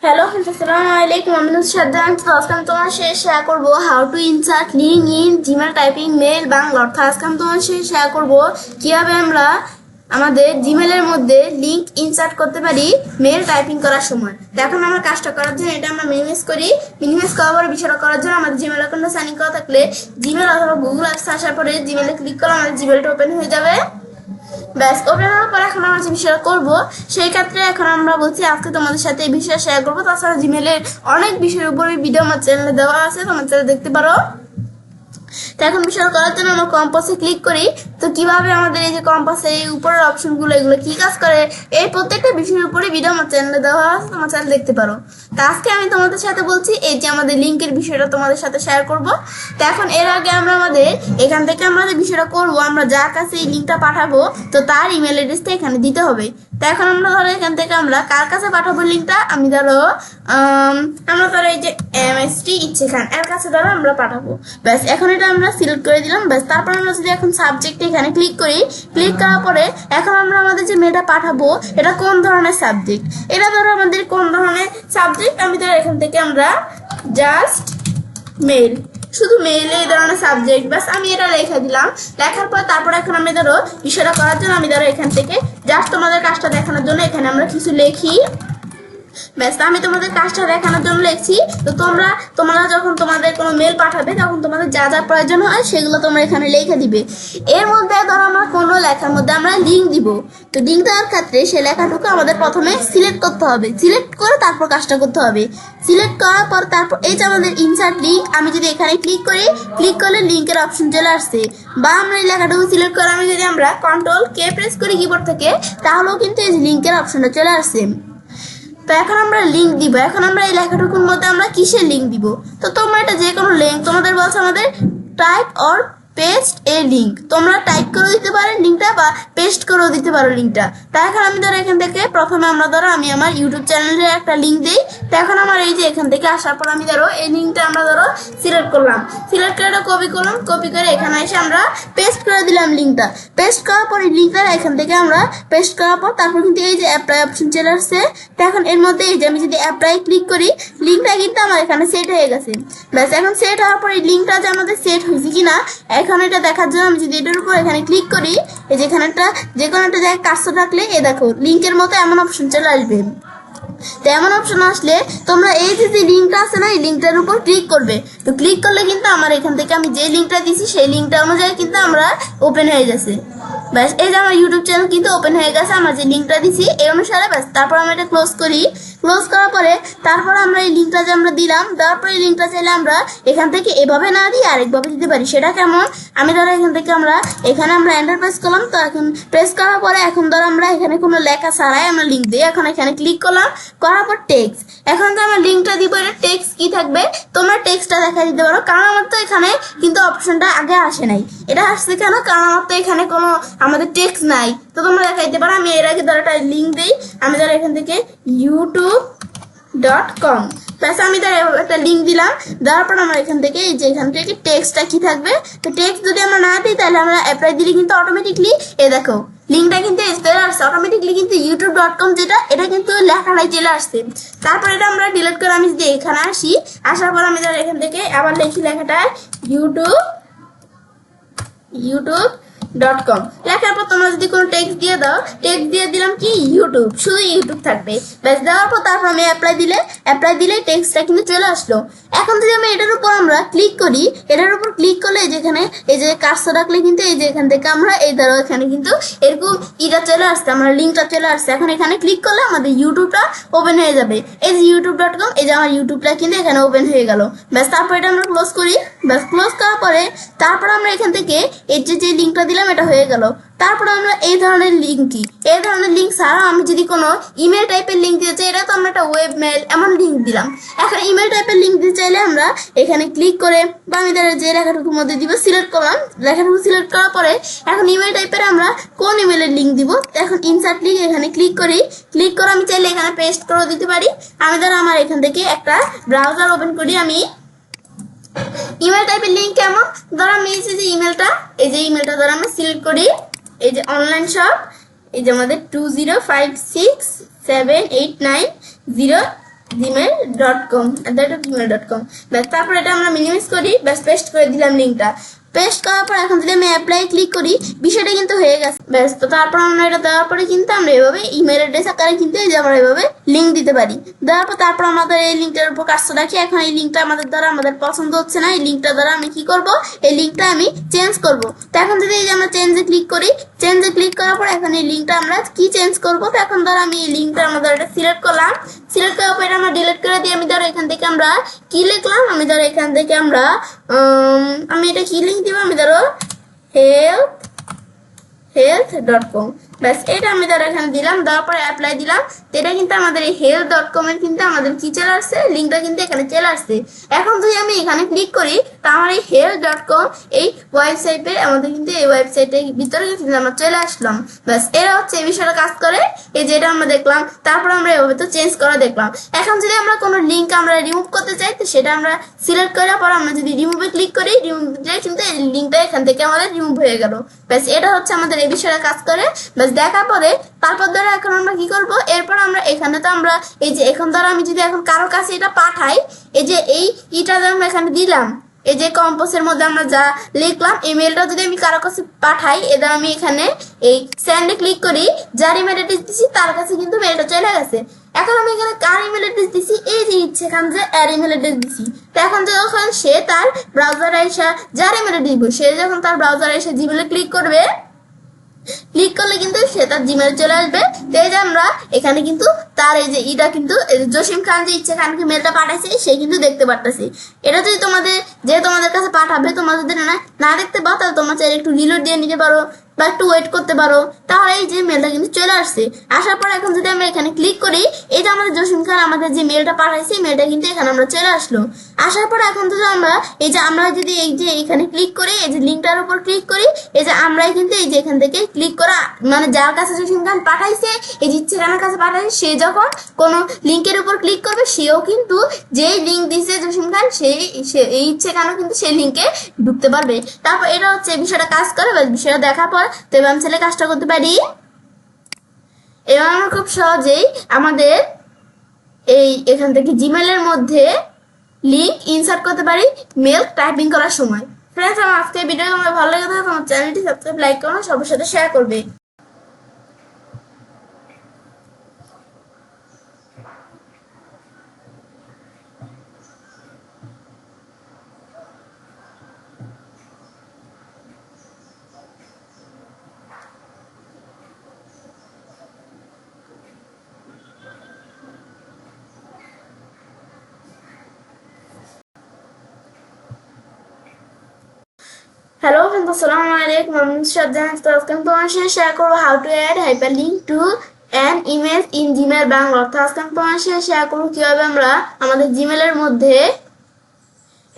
Hello friends, अस्सलाम वालेकुम। আমি নুসরাত। তো আজকে আমি তোমার সাথে শেয়ার করব how to insert link in Gmail typing mail Bangla. অর্থাৎ আজকে আমি তোমার সাথে শেয়ার করব কিভাবে আমরা আমাদের জিমেলের মধ্যে লিঙ্ক ইনসার্ট করতে পারি মেল টাইপিং করার সময়। তো এখন আমরা কাজটা করার জন্য এটা আমরা মিনিমাইজ করি। মিনিমাইজ করার পরে বিষয়টা করার জন্য আমাদের জিমেল অ্যাকাউন্টে সাইন ইন করা থাকলে জিমেল অথবা গুগল অ্যাপস আসার পরে জিমেলে ক্লিক করলে আমাদের জিমেলটা ওপেন হয়ে যাবে। ব্যাস, ওপেন হওয়ার পর এখন আমরা যে বিষয়টা করবো সেই ক্ষেত্রে এখন আমরা বলছি আজকে তোমাদের সাথে এই বিষয়ে শেয়ার করবো। তাছাড়া জিমেলের অনেক বিষয়ের উপরে ভিডিও আমার চ্যানেলে দেওয়া আছে, তোমার চ্যানেলে দেখতে পারো। তো এখন বিষয় করার জন্য আমরা কম্পাসে ক্লিক করি। তো কিভাবে আমাদের এই যে কম্পাসের এই উপরের অপশনগুলো এগুলো কি কাজ করে এই প্রত্যেকটা বিষয়ের উপরে ভিডিও আমার চ্যানেলে দেওয়া আছে, তোমার চ্যানেল দেখতে পারো। তো আজকে আমি তোমাদের সাথে বলছি এই যে আমাদের লিঙ্কের বিষয়টা তোমাদের সাথে শেয়ার করব। তো এখন এর আগে আমরা আমাদের এখান থেকে আমাদের বিষয়টা করবো, আমরা যার কাছে এই লিঙ্কটা পাঠাবো তো তার ইমেল অ্যাড্রেসটা এখানে দিতে হবে। তো এখন আমরা ধরো এখান থেকে আমরা কার কাছে পাঠাবো লিঙ্কটা, আমি ধরো আমরা ধরো এই যে MST ইচ্ছে খান এর কাছে ধরো আমরা পাঠাবো। ব্যাস, এখন এটা আমরা সিলেক্ট করে দিলাম। ব্যাস, তারপর আমরা যদি এখন সাবজেক্ট এখানে ক্লিক করি, ক্লিক করার পরে এখন আমরা আমাদের যে মেলটা পাঠাবো এটা কোন ধরনের সাবজেক্ট, এটা ধরো আমাদের কোন ধরনের সাবজেক্ট, আমি ধরো এখান থেকে আমরা জাস্ট মেল, শুধু মেইলে এই ধরনের সাবজেক্ট, বাস আমি এটা লিখে দিলাম। লেখার পর তারপর এখন আমি ধরো বিষয়টা করার জন্য আমি ধরো এখান থেকে জাস্ট তোমাদের কাজটা দেখানোর জন্য এখানে আমরা কিছু লিখি। ব্যাস, আমি তোমাদের কাজটা দেখানোর জন্য লিখছি। তো তোমরা যখন তোমাদের কোনো মেল পাঠাবে তখন তোমাদের যা যা প্রয়োজন হয় সেগুলো তোমরা এখানে লিখে দিবে। এর মধ্যে ধরো আমরা কোনো লেখার মধ্যে আমরা লিঙ্ক দিব। তো লিঙ্ক দেওয়ার ক্ষেত্রে সেই লেখাটুকু আমাদের প্রথমে সিলেক্ট করতে হবে, সিলেক্ট করে তারপর কাজটা করতে হবে। সিলেক্ট করার পর তারপর এই যে আমাদের ইনসার্ট লিঙ্ক, আমি যদি এখানে ক্লিক করি, ক্লিক করলে লিঙ্কের অপশন চলে আসছে। বা আমরা এই লেখাটুকু সিলেক্ট করে আমি যদি আমরা Ctrl+K প্রেস করি কিবোর্ড থেকে, তাহলেও কিন্তু এই লিঙ্কের অপশনটা চলে আসছে। তো এখন আমরা লিঙ্ক দিব। এখন আমরা এই লেখাটুকুর মধ্যে আমরা কিসের লিঙ্ক দিব, তো তোমরা এটা যে কোনো লিঙ্ক তোমাদের বলছে আমাদের type or paste a link, তোমরা টাইপ করে দিতে পারো লিঙ্কটা বা পেস্ট করেও দিতে পারো লিঙ্কটা। তো এখন আমি ধরো এখান থেকে প্রথমে আমরা ধরো আমি আমার ইউটিউব চ্যানেলের একটা লিঙ্ক দিই। তো এখন আমার এই যে এখান থেকে আসার পর আমি ধরো এই লিঙ্কটা আমরা ধরো সিলেক্ট করলাম, সিলেক্ট করে কপি করলাম, কপি করে এখানে এসে আমরা পেস্ট করে দিলাম লিঙ্কটা। পেস্ট করার পর এই লিঙ্কটা এখান থেকে আমরা পেস্ট করার পর তারপর কিন্তু এই যে অ্যাপ্লাই অপশন চলে আসছে। তো এখন এর মধ্যে এই যে আমি যদি অ্যাপ্লাই ক্লিক করি, লিঙ্কটা কিন্তু আমার এখানে সেট হয়ে গেছে। ব্যাস, এখন সেট হওয়ার পর এই লিঙ্কটা যে আমাদের সেট হয়েছে কিনা এখন এটা দেখার জন্য আমি যদি এটার উপর এখানে ক্লিক করি, এই যেখানে একটা যে কোনো একটা জায়গায় কাজটা থাকলে এ দেখো লিঙ্কের মতো এমন অপশন চলে আসবে। তো এমন অপশন আসলে তোমরা এই যে লিঙ্কটা আছে না এই লিঙ্কটার উপর ক্লিক করবে। তো ক্লিক করলে কিন্তু আমার এখান থেকে আমি যে লিঙ্কটা দিছি সেই লিঙ্কটা অনুযায়ী কিন্তু আমরা ওপেন হয়ে গেছে। ব্যাস, এই যে আমার ইউটিউব চ্যানেল কিন্তু ওপেন হয়ে গেছে আমরা যে লিঙ্কটা দিছি এই অনুসারে। ব্যাস, তারপর আমরা এটা ক্লোজ করি। ক্লোজ করার পরে তারপর আমরা এই লিঙ্কটা যে আমরা দিলাম, দেওয়ার পরে এই লিঙ্কটা চাইলে আমরা এখান থেকে এভাবে না দিয়ে আরেকভাবে দিতে পারি। সেটা কেমন, আমি ধরো এখান থেকে এখানে আমরা এন্টার প্রেস করলাম। তো এখন প্রেস করার পরে এখন ধরো আমরা এখানে কোনো লেখা ছাড়াই আমরা লিঙ্ক দিই। এখন এখানে ক্লিক করলাম, করার পর টেক্সট, এখন যে আমরা লিঙ্কটা দিব এটা টেক্সট কি থাকবে তোমরা টেক্সটটা দেখা দিতে পারো। কারণ আমার তো এখানে কিন্তু অপশনটা আগে আসে নাই, এটা আসছে কেন, কারণ আমার তো এখানে কোনো আমাদের টেক্সট নাই। তো তোমরা দেখা দিতে পারো। আমি এর আগে ধরো একটা লিঙ্ক দিই, আমি ধরো এখান থেকে youtube.com, প্লাস আমি ধরো একটা লিঙ্ক দিলাম। দেওয়ার পর আমরা এখান থেকে এই যে এখান থেকে টেক্সটটা কি থাকবে, তো টেক্সট যদি আমরা না দিই তাহলে আমরা অ্যাপ্লাই দিলে কিন্তু অটোমেটিকলি এ দেখো লিঙ্কটা কিন্তু চলে আসছে অটোমেটিকলি, কিন্তু youtube.com যেটা এটা কিন্তু লেখাটাই চলে আসছে। তারপর এটা আমরা ডিলিট করে আমি যদি এখানে আসি, আসার পর আমি ধরো এখান থেকে আবার লিখি লেখাটা youtube.com, লেখার পর তোমরা যদি কোনো টেক্সট দিয়ে দাও, টেক্সট দিয়ে দিলাম কি ইউটিউব, শুধু ইউটিউব থাকবে। ব্যাস, দেওয়ার পর তারপর আমি অ্যাপ্লাই দিলে টেক্সটটা কিন্তু চলে আসলো। এখন যদি আমি এটার উপর আমরা ক্লিক করি, এটার উপর ক্লিক করলে যেখানে এই যে কাজটা রাখলে কিন্তু এই যে এখান থেকে আমরা এই ধরো এখানে কিন্তু এরকম এটা চলে আসছে, আমার লিঙ্কটা চলে আসছে। এখন এখানে ক্লিক করলে আমাদের ইউটিউবটা ওপেন হয়ে যাবে। এই যে youtube.com, এই যে আমার ইউটিউবটা কিন্তু এখানে ওপেন হয়ে গেল। ব্যাস, তারপর এটা আমরা ক্লোজ করি। ব্যাস, ক্লোজ করার পরে তারপর আমরা এখান থেকে এই যে লিঙ্কটা দিলাম এটা হয়ে গেল। তারপরে আমরা এই ধরনের লিঙ্ক ছাড়া আমি যদি কোনো ইমেল টাইপের লিঙ্ক দিতে চাই, এটা তো আমরা একটা ওয়েব মেল এমন লিঙ্ক দিলাম। এখন ইমেল টাইপের লিঙ্ক দিতে চাইলে আমরা এখানে ক্লিক করে বা আমি তার যে লেখাটুকুর মধ্যে দিব সিলেক্ট করলাম। লেখাটুকু সিলেক্ট করার পরে এখন ইমেল টাইপের আমরা কোন ইমেলের লিঙ্ক দিব, এখন ইনসার্ট লিঙ্ক এখানে ক্লিক করি। ক্লিক করে আমি চাইলে এখানে পেস্ট করে দিতে পারি। আমি ধরো আমার এখান থেকে একটা ব্রাউজার ওপেন করি, আমি ইমেল টাইপের লিঙ্ক কেমন, ধরো আমি এই যে ইমেলটা ধরো আমরা সিলেক্ট করি। এই যে অনলাইন শপ, এই যে আমাদের 2056789 gmail.com ব্যাস তারপর এটা আমরা মিনিমাইজ করি, ব্যাস পেস্ট করে দিলাম লিঙ্কটা। পেস্ট করার পর এখন যদি আমি অ্যাপ্লাই ক্লিক করি বিষয়টা কিন্তু হয়ে গেছে ব্যাস। তো তারপর আমরা এটা দেওয়ার পরে কিন্তু আমরা এভাবে ইমেল অ্যাড্রেস আকারে কিন্তু এই যে আমরা এভাবে লিঙ্ক দিতে পারি। দেওয়ার পর তারপর আমাদের এই লিঙ্কটার উপর কাজটা রাখি। এখন এই লিঙ্কটা আমাদের দ্বারা আমাদের পছন্দ হচ্ছে না, এই লিঙ্কটা দ্বারা আমি কি করব, এই লিঙ্কটা আমি চেঞ্জ করব। তো এখন যদি এই যে আমরা চেঞ্জে ক্লিক করি, চেঞ্জে ক্লিক করার পর এখন এই লিঙ্কটা আমরা কি চেঞ্জ করব। তো এখন ধরো আমি এই লিঙ্কটা আমাদের এটা সিলেক্ট করলাম, সিলেক্ট করার পর এটা আমরা ডিলিট করে দিই। আমি ধরো এখান থেকে আমরা কি লিখলাম, আমি ধরো এখান থেকে আমরা আমি এটা কি লিঙ্ক দিব, আমি ধরো health.com ব্যাস এটা আমি ধরো এখানে দিলাম, দেওয়ার পরে অ্যাপ্লাই দিলাম। তো এটা কিন্তু আমাদের এই health.com এর কিন্তু আমাদের কি চলে আসছে, লিঙ্কটা কিন্তু এখানে চলে আসছে। এখন যদি আমি এখানে ক্লিক করি তা আমার এই health.com এই ওয়েবসাইটে আমাদের কিন্তু এই ওয়েবসাইটের ভিতরে কিন্তু আমরা চলে আসলাম। ব্যাস এরা হচ্ছে এই বিষয়টা কাজ করে, এই যেটা আমরা দেখলাম। তারপর আমরা এভাবে তো চেঞ্জ করা দেখলাম। এখন যদি আমরা কোনো লিঙ্ক আমরা রিমুভ করতে চাই তো সেটা আমরা সিলেক্ট করার পর আমরা যদি রিমুভে ক্লিক করি, রিমুভ দিলে কিন্তু এই লিঙ্কটা এখান থেকে আমাদের রিমুভ হয়ে গেল। ব্যাস এটা হচ্ছে আমাদের এই বিষয়টা কাজ করে। ব্যাস দেখার পরে তারপর ধরো এখন আমরা কি করব, এরপর আমরা এখানে তো আমরা এই যে এখন ধরো আমি যদি এখন কারো কাছে এটা পাঠাই, এই যে এইটা আমরা এখানে দিলাম, এই যে কম্পোজের মধ্যে আমরা যা লিখলাম ইমেলটা যদি আমি কারো কাছে পাঠাই, এবার আমি এখানে এই সেন্ডে ক্লিক করি, যার ইমেল অ্যাড্রেস দিচ্ছি তার কাছে কিন্তু মেলটা চলে গেছে। এখন আমি এখানে কার ইমেল অ্যাড্রেস দিচ্ছি, এই যে ইচ্ছে এখান যে এর ইমেল অ্যাড্রেস দিচ্ছি। তো এখন যখন সে তার ব্রাউজারে এসে যার ইমেল অ্যাড্রেস দিব, সে যখন তার ব্রাউজারে এসে জিমেলে ক্লিক করবে, ক্লিক করলে কিন্তু সে তার জিমেলে চলে আসবে। তো এই যে আমরা এখানে কিন্তু তার এই যে এটা কিন্তু জসিম খান যে ইচ্ছে খানকে মেলটা পাঠাইছে সে কিন্তু দেখতে পারতেছি। এটা যদি তোমাদের কাছে পাঠাবে, তোমাদের যদি না দেখতে পাও তাহলে তোমার চাইলে একটু রিলোড দিয়ে নিতে পারো বা একটু ওয়েট করতে পারো, তাহলে এই যে মেলটা কিন্তু চলে আসছে। আসার পর এখন যদি আমরা এখানে ক্লিক করি, এই যে আমাদের জসিম খান আমাদের যে মেলটা পাঠাইছে মেলটা কিন্তু এখানে আমরা চলে আসলো। আসার পর এখন যদি আমরা এই যে আমরা যদি এই যে এখানে ক্লিক করি, এই যে লিঙ্কটার উপর ক্লিক করি, এই যে আমরাই কিন্তু এই যে এখান থেকে ক্লিক করা মানে যার কাছে জসিম খান পাঠাইছে, এই যে ইচ্ছে খানের কাছে পাঠাইছে, সে যখন কোনো লিঙ্কের উপর ক্লিক করবে সেও কিন্তু যেই লিঙ্ক দিছে জসিম খান সেই এই ইচ্ছে খানও কিন্তু সেই লিঙ্কে ঢুকতে পারবে। তারপর এটা হচ্ছে বিষয়টা কাজ করে। বিষয়টা দেখার পর তো এবার আমি ছেলে কাজটা করতে পারি। এবার আমরা খুব সহজেই আমাদের এই এখান থেকে জিমেলের মধ্যে লিঙ্ক ইনসার্ট করতে পারি মেল টাইপিং করার সময়। ফ্রেন্ডস, আমার আজকে ভিডিও তোমার ভালো লেগে থাকে আমার চ্যানেলটি সাবস্ক্রাইব, লাইক করো, সবার সাথে শেয়ার করবে। হ্যালো ফ্রেন্ডস, আসসালামু আলাইকুম। আমি নুসরাত জাহান। তো আজকে আমি তোমার সাথে শেয়ার করবো how to add hyperlink to an image in Gmail Bangla. অর্থাৎ আজকে আমি তোমার সাথে শেয়ার করবো কিভাবে আমরা আমাদের জিমেলের মধ্যে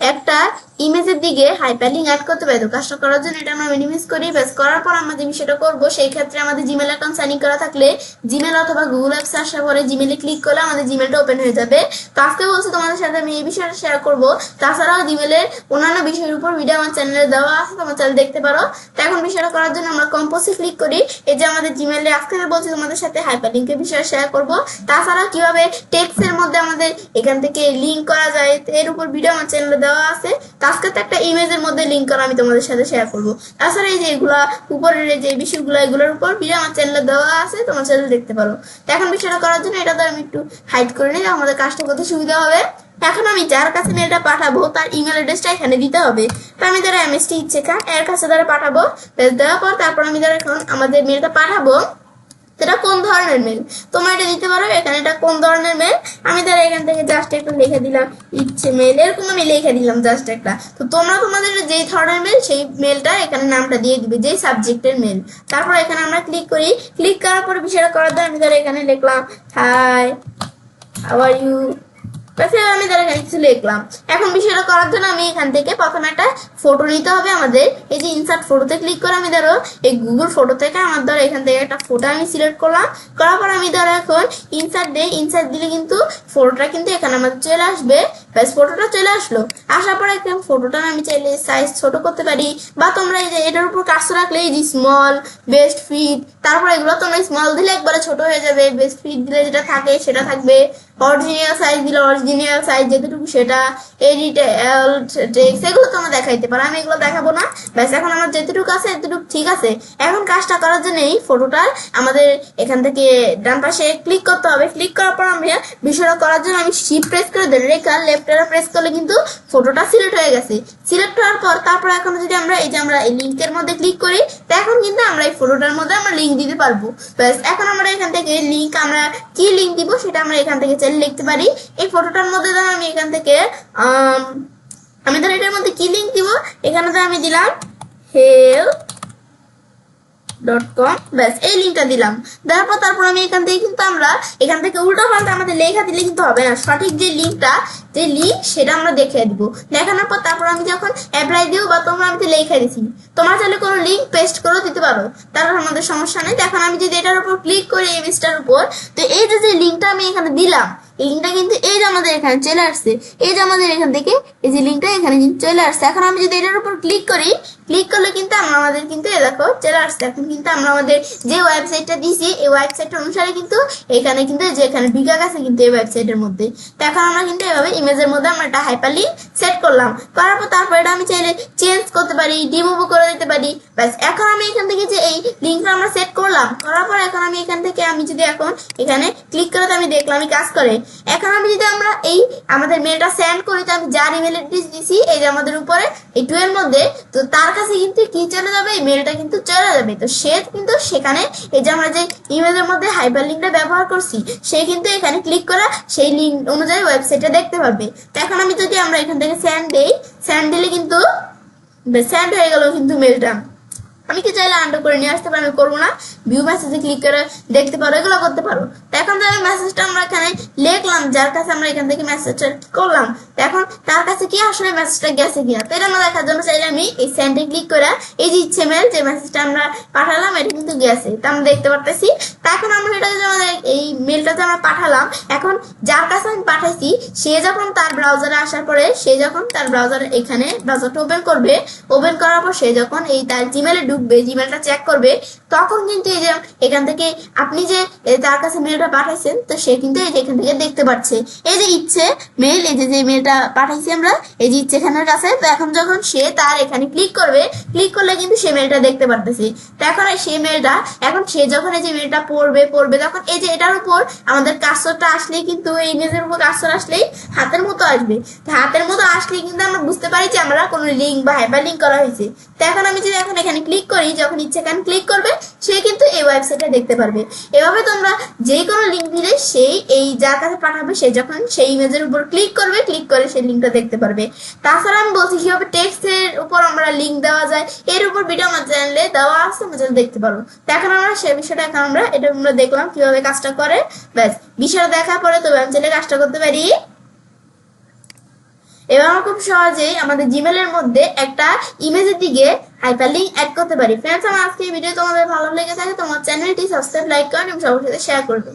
একটা ইমেজের দিকে হাইপারলিংক অ্যাড করতে পারি। তো কাজটা করার জন্য এটা আমরা মিনিমাইজ করি। ব্যাস করার পর আমরা যে বিষয়টা করবো, সেই ক্ষেত্রে আমাদের জিমেল অ্যাকাউন্ট সাইন ইন করা থাকলে জিমেল অথবা গুগল অ্যাপস আসার পরে জিমেলে ক্লিক করলে আমাদের জিমেলটা ওপেন হয়ে যাবে। তো আজকে বলছি তোমাদের সাথে আমি এই বিষয়টা শেয়ার করবো। তাছাড়াও জিমেলের অন্যান্য বিষয়ের উপর ভিডিও আমার চ্যানেলে দেওয়া আছে, তোমার চ্যানেল দেখতে পারো। তো এখন বিষয়টা করার জন্য আমরা কম্পোজে ক্লিক করি। এই যে আমাদের জিমেলে আজকে বলছি তোমাদের সাথে হাইপারলিংকের বিষয়ে শেয়ার করবো। তাছাড়াও কিভাবে টেক্সটের মধ্যে আমাদের এখান থেকে লিঙ্ক করা যায় এর উপর ভিডিও আমার চ্যানেলে দেওয়া আছে। আজকে তো একটা ইমেজের মধ্যে লিঙ্ক করা আমি তোমাদের সাথে শেয়ার করবো। তাছাড়া এই যে এগুলা উপরের যে বিষয়গুলো এগুলোর উপর ভিডিও আমার চ্যানেলে দেওয়া আছে, তোমার চ্যানেলে দেখতে পারো। তো এখন বিষয়টা করার জন্য এটা তো আমি একটু হাইড করে নিই, আমাদের কাজটা করতে সুবিধা হবে। এখন আমি যার কাছে মেলটা পাঠাবো তার ইমেল অ্যাড্রেসটা এখানে দিতে হবে। তো আমি ধরো এমএসটি ইচ্ছে খান এর কাছে ধরে পাঠাবো। দেওয়ার পর তারপর আমি ধরো এখন আমাদের মেলটা পাঠাবো, এটা কোন ধরনের মেল তোমরা এটা দিতে পারো। এখানে এটা কোন ধরনের মেল আমি ধরো এখান থেকে জাস্ট একটা লিখে দিলাম ইচ্ছে মেল, এরকম আমি লিখে দিলাম জাস্ট একটা। তো তোমরা তোমাদের যেই ধরনের মেল সেই মেলটা এখানে নামটা দিয়ে দিবে, যেই সাবজেক্টের মেল। তারপর এখানে আমরা ক্লিক করি। ক্লিক করার পরে বিষয়টা করার জন্য আমি ধরো এখানে লিখলাম হাই হাউ আর ইউ, আমি ধরো এখানে কিছু লিখলাম। এখন বিষয়টা করার জন্য আমি এখান থেকে প্রথমে একটা ফটো নিতে হবে আমাদের। এই যে ইনসার্ট ফটোতে ক্লিক করে আমি ধরো এই গুগল ফটো থেকে আমার ধরো এখান থেকে একটা ফটো আমি সিলেক্ট করলাম। করার পর আমি ধরো এখন ইনসার্ট দিই। ইনসার্ট দিলে কিন্তু ফটোটা কিন্তু এখানে আমাদের চলে আসবে। ব্যাস ফটোটা চলে আসলো। আসার পরে ফটোটা আমি চাইলে সাইজ ছোট করতে পারি, বা তোমরা এই যে এটার উপর কাজটা রাখলে এই যে স্মল, বেস্ট ফিট, তারপর এগুলো তোমরা স্মল দিলে একবারে ছোট হয়ে যাবে, বেস্ট ফিট দিলে যেটা থাকে সেটা থাকবে। অরিজিনাল সাইজ দিলে অরিজিনাল সাইজ যেটুকু সেটা, এডিট টেক্সট এগুলো তোমরা দেখাইতে পারো, আমি এগুলো দেখাবো না। ব্যাস এখন আমার যেটুকু আছে এতটুকু ঠিক আছে। এখন কাজটা করার জন্য এই ফটোটার আমাদের এখান থেকে ডান পাশে ক্লিক করতে হবে। ক্লিক করার পর আমরা বিষয়টা করার জন্য আমি শিফট প্রেস করে ধরে রেখে লেফট অ্যারো প্রেস করলে কিন্তু ফটোটা সিলেক্ট হয়ে গেছে। সিলেক্ট হওয়ার পর তারপর এখন যদি আমরা এই লিঙ্কের মধ্যে ক্লিক করি, তো এখন কিন্তু আমরা এই ফটোটার মধ্যে আমরা লিঙ্ক দিতে পারবো। ব্যাস এখন আমরা এখান থেকে লিঙ্ক, আমরা কি লিঙ্ক দিব সেটা আমরা এখান থেকে চাইলে লিখতে পারি। এই ফটোটার মধ্যে ধর আমি এখান থেকে আমি ধর এটার মধ্যে কি লিঙ্ক দিব, এখানে তো আমি দিলাম help.com, ব্যাস এই লিঙ্কটা দিলাম। দেওয়ার পর তারপর আমি এখান থেকে উল্টো পাল্টা আমাদের লেখা দিলে কিন্তু হবে না, সঠিক যে লিঙ্ক সেটা আমরা দেখিয়ে দিব। দেখানোর পর তারপর আমি যখন অ্যাপ্লাই দিব বা তোমরা আমি তো লেখা দিছি, তোমরা চাইলে কোনো লিঙ্ক পেস্ট করেও দিতে পারো, তারপর আমাদের সমস্যা নেই। এখন আমি যদি এটার উপর ক্লিক করি ইমেজটার উপর, তো এই যে লিঙ্কটা আমি এখানে দিলাম, এই লিঙ্কটা কিন্তু এই যে আমাদের এখানে চলে আসছে, এই যে আমাদের এখান থেকে এই যে লিঙ্কটা এখানে কিন্তু চলে আসছে। এখন আমি যদি এটার উপর ক্লিক করি, ক্লিক করলে কিন্তু আমাদের কিন্তু দেখো চলে আসছে। এখন কিন্তু আমরা আমাদের যে ওয়েবসাইটটা দিছি এই ওয়েবসাইট অনুসারে কিন্তু এখানে কিন্তু যে এখানে বিভাগ আছে কিন্তু এই ওয়েবসাইটের মধ্যে। তো এখন আমরা কিন্তু এভাবে ইমেজের মধ্যে আমরা একটা হাইপারলিংক সেট করলাম, করার পর তারপর এটা আমি চাইলে চেঞ্জ করতে পারি, রিমুভও করে দিতে পারি। ব্যাস এখন আমি এখান থেকে যে এই লিঙ্কটা আমরা সেট করলাম, করার পর এখন আমি এখান থেকে আমি যদি এখন এখানে ক্লিক করে আমি দেখলাম আমি কাজ করে। এখন আমি যদি আমরা এই আমাদের মেলটা সেন্ড করি, তো আমি যার ইমেল অ্যাড্রেস দিছি এই যে আমাদের উপরে এই 2 এর মধ্যে, তো তার কাছে কিন্তু কি চলে যাবে, এই মেলটা কিন্তু চলে যাবে। তো সে কিন্তু সেখানে এই যে আমরা যে ইমেলের মধ্যে হাইপারলিংকটা ব্যবহার করছি, সে কিন্তু এখানে ক্লিক করা সেই লিঙ্ক অনুযায়ী ওয়েবসাইটটা দেখতে পারবে। তো এখন আমি যদি আমরা এখান থেকে সেন্ড দেই, সেন্ড দিলে কিন্তু সেন্ড হয়ে গেল কিন্তু মেলটা। আমি কি চাইলে আন্ডু করে নিয়ে আসতে পারি, আমি করবো না, ভিউ মেসেজে ক্লিক করে দেখতে পারো, এগুলো করতে পারো। তো এখন ধরো মেসেজটা আমরা এখানে লিখলাম, যার কাছে আমরা এখান থেকে মেসেজটা করলাম, তো এখন তার কাছে কি আসলে মেসেজটা গেছে কিনা, তো এটা আমরা দেখার জন্য চাইলে আমি এই সেন্ডে ক্লিক করে এই যে ইচ্ছে মেল যে মেসেজটা আমরা পাঠালাম এটা কিন্তু গেছে, তা আমরা দেখতে পারতেছি। তা এখন আমরা এটা যে আমাদের এই মেলটাতে আমরা পাঠালাম, এখন যার কাছে আমি পাঠাইছি সে যখন তার ব্রাউজারে আসার পরে, সে যখন তার ব্রাউজারে এখানে ব্রাউজারটা ওপেন করবে, ওপেন করার পর সে যখন এই তার জিমেলে জিমেলটা চেক করবে, তখন কিন্তু এই যে এখান থেকে আপনি যে তার কাছে মেলটা পাঠাইছেন, তো সে কিন্তু এই যে এখান থেকে দেখতে পাচ্ছে এই যে ইচ্ছে মেল, এই যে মেলটা পাঠাইছি আমরা এই যে ইচ্ছে খানের কাছে। তো এখন যখন সে তার এখানে ক্লিক করবে, ক্লিক করলে কিন্তু সে মেলটা দেখতে পারতেছে। তো এখন সেই মেলটা এখন সে যখন এই যে মেলটা পড়বে তখন এই যে এটার উপর আমাদের কার্সরটা আসলেই কিন্তু এই ইমেজের উপর কার্সর আসলেই হাতের মতো আসবে। তো হাতের মতো আসলেই কিন্তু আমরা বুঝতে পারি যে আমরা কোনো লিঙ্ক বা হাইপার লিঙ্ক করা হয়েছে। তো এখন আমি যদি এখন এখানে ক্লিক করি, যখন ইচ্ছে এখানে ক্লিক করবে সে কিন্তু এই ওয়েবসাইটটা দেখতে পারবে। এভাবে তোমরা যে কোনো লিঙ্ক দিলে সেই এই যার কাছে পাঠাবে সে যখন সেই ইমেজের উপর ক্লিক করবে, ক্লিক করে সেই লিঙ্কটা দেখতে পারবে। তাছাড়া আমি বলছি কিভাবে টেক্সটের উপর আমরা লিঙ্ক দেওয়া যায়, এর উপর ভিডিও আমার চ্যানেলে দেওয়া আছে, তোমরা দেখতে পারো। তো এখন আমরা সেই বিষয়টা এখন আমরা দেখলাম কিভাবে কাজটা করে। ব্যাস বিষয়টা দেখার পরে তবে আমি চাইলে কাজটা করতে পারি। এবার আমরা খুব সহজেই আমাদের জিমেলের মধ্যে একটা ইমেজের দিকে হাইপারলিংক অ্যাড করতে পারি। ফ্রেন্ডস, আমার আজকে ভিডিও তোমাদের ভালো লেগে থাকে তোমার চ্যানেলটি সাবস্ক্রাইব, লাইক করুন এবং সবার সাথে শেয়ার করবেন।